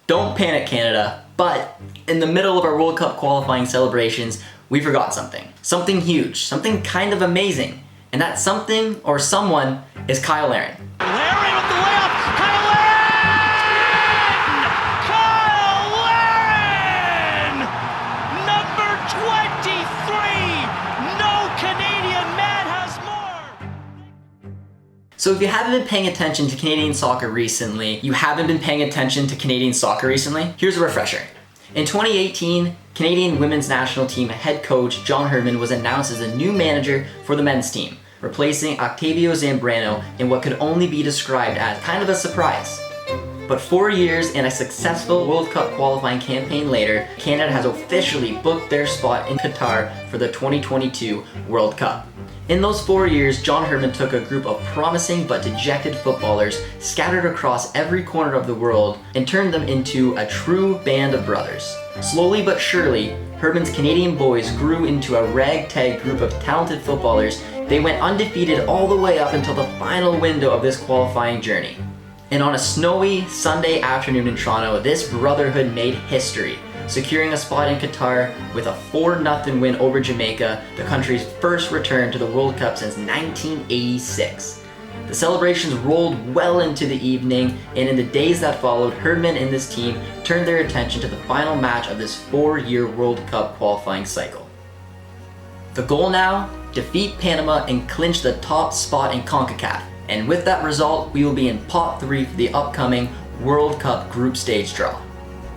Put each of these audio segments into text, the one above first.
Don't panic, Canada, but in the middle of our World Cup qualifying celebrations, we forgot something. Something huge, something kind of amazing. And that something or someone is Cyle Larin. Larin with the layup! Cyle Larin! Cyle Larin! Number 23! No Canadian man has more! So if you haven't been paying attention to Canadian soccer recently, here's a refresher. In 2018, Canadian women's national team head coach John Herdman was announced as a new manager for the men's team, replacing Octavio Zambrano in what could only be described as kind of a surprise. But 4 years and a successful World Cup qualifying campaign later, Canada has officially booked their spot in Qatar for the 2022 World Cup. In those 4 years, John Herdman took a group of promising but dejected footballers scattered across every corner of the world and turned them into a true band of brothers. Slowly but surely, Herdman's Canadian boys grew into a ragtag group of talented footballers. They went undefeated all the way up until the final window of this qualifying journey. And on a snowy Sunday afternoon in Toronto, this brotherhood made history, securing a spot in Qatar with a 4-0 win over Jamaica, the country's first return to the World Cup since 1986. The celebrations rolled well into the evening, and in the days that followed, Herdman and this team turned their attention to the final match of this 4-year World Cup qualifying cycle. The goal now? Defeat Panama and clinch the top spot in Concacaf. And with that result, we will be in pot 3 for the upcoming World Cup group stage draw.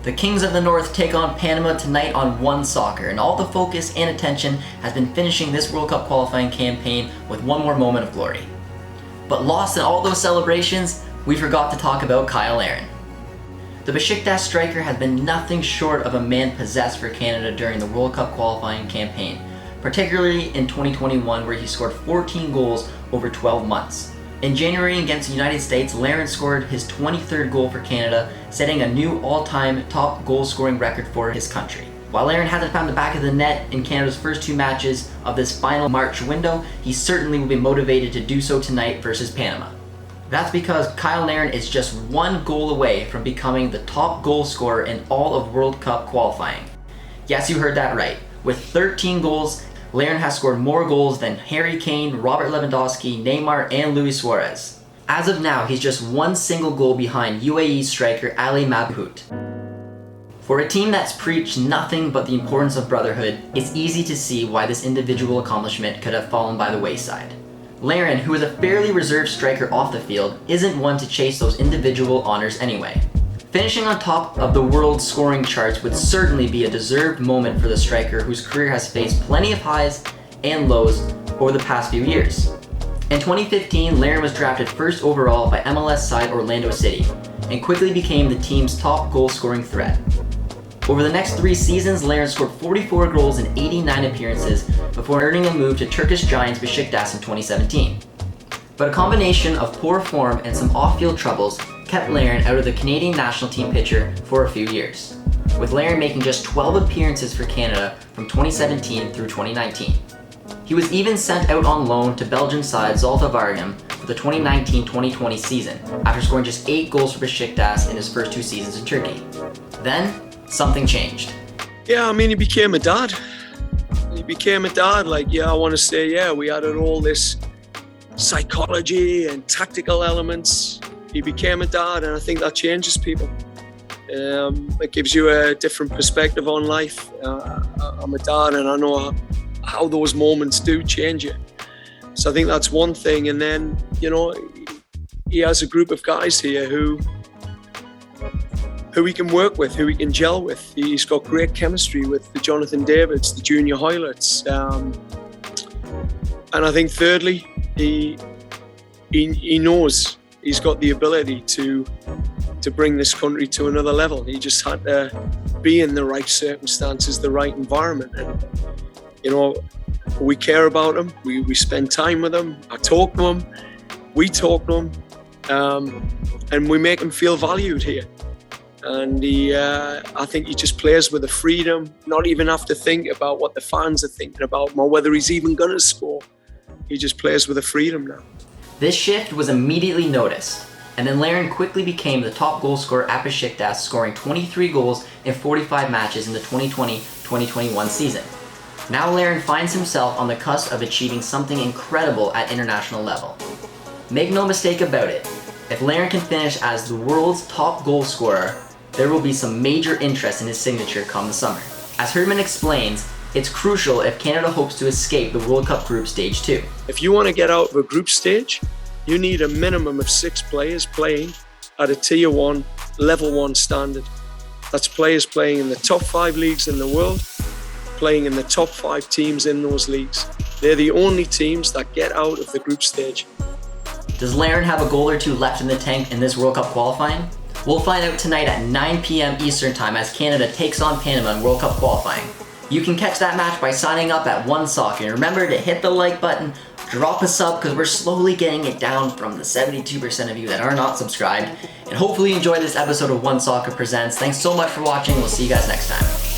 The Kings of the North take on Panama tonight on OneSoccer, and all the focus and attention has been finishing this World Cup qualifying campaign with one more moment of glory. But lost in all those celebrations, we forgot to talk about Cyle Larin. The Besiktas striker has been nothing short of a man possessed for Canada during the World Cup qualifying campaign, particularly in 2021 where he scored 14 goals over 12 months. In January against the United States, Larin scored his 23rd goal for Canada, setting a new all-time top goal-scoring record for his country. While Larin hasn't found the back of the net in Canada's first 2 matches of this final March window, he certainly will be motivated to do so tonight versus Panama. That's because Cyle Larin is just 1 goal away from becoming the top goal scorer in all of World Cup qualifying. Yes, you heard that right. With 13 goals, Larin has scored more goals than Harry Kane, Robert Lewandowski, Neymar, and Luis Suarez. As of now, he's just 1 single goal behind UAE striker Ali Mabhout. For a team that's preached nothing but the importance of brotherhood, it's easy to see why this individual accomplishment could have fallen by the wayside. Larin, who is a fairly reserved striker off the field, isn't one to chase those individual honors anyway. Finishing on top of the world's scoring charts would certainly be a deserved moment for the striker whose career has faced plenty of highs and lows over the past few years. In 2015, Larin was drafted first overall by MLS side Orlando City and quickly became the team's top goal-scoring threat. Over the next 3 seasons, Larin scored 44 goals in 89 appearances before earning a move to Turkish giants Besiktas in 2017. But a combination of poor form and some off-field troubles kept Larin out of the Canadian national team picture for a few years, with Larin making just 12 appearances for Canada from 2017 through 2019. He was even sent out on loan to Belgian side Zulte Waregem for the 2019-2020 season, after scoring just 8 goals for Besiktas in his first 2 seasons in Turkey. Then, something changed. Yeah, I mean, he became a dad. I want to say, we added all this psychology and tactical elements. He became a dad, and I think that changes people. It gives you a different perspective on life. I'm a dad, and I know how those moments do change you. So I think that's one thing. And then, he has a group of guys here who he can work with, who he can gel with. He's got great chemistry with the Jonathan Davids, the junior Hoylets. And I think thirdly, he knows he's got the ability to bring this country to another level. He just had to be in the right circumstances, the right environment. And, we care about him. We spend time with him. I talk to him. We talk to him. And we make him feel valued here. And I think he just plays with a freedom, not even have to think about what the fans are thinking about him or whether he's even going to score. He just plays with a freedom now. This shift was immediately noticed. and then Larin quickly became the top goal scorer at Besiktas, scoring 23 goals in 45 matches in the 2020-2021 season. Now Larin finds himself on the cusp of achieving something incredible at international level. Make no mistake about it, if Larin can finish as the world's top goal scorer, there will be some major interest in his signature come the summer. As Herdman explains, it's crucial if Canada hopes to escape the World Cup group stage 2. If you want to get out of a group stage, you need a minimum of 6 players playing at a tier 1, level 1 standard. That's players playing in the top 5 leagues in the world, playing in the top 5 teams in those leagues. They're the only teams that get out of the group stage. Does Larin have a goal or two left in the tank in this World Cup qualifying? We'll find out tonight at 9 p.m. Eastern Time as Canada takes on Panama in World Cup qualifying. You can catch that match by signing up at OneSoccer, and remember to hit the like button, drop a sub because we're slowly getting it down from the 72% of you that are not subscribed, and hopefully you enjoyed this episode of OneSoccer Presents. Thanks so much for watching, we'll see you guys next time.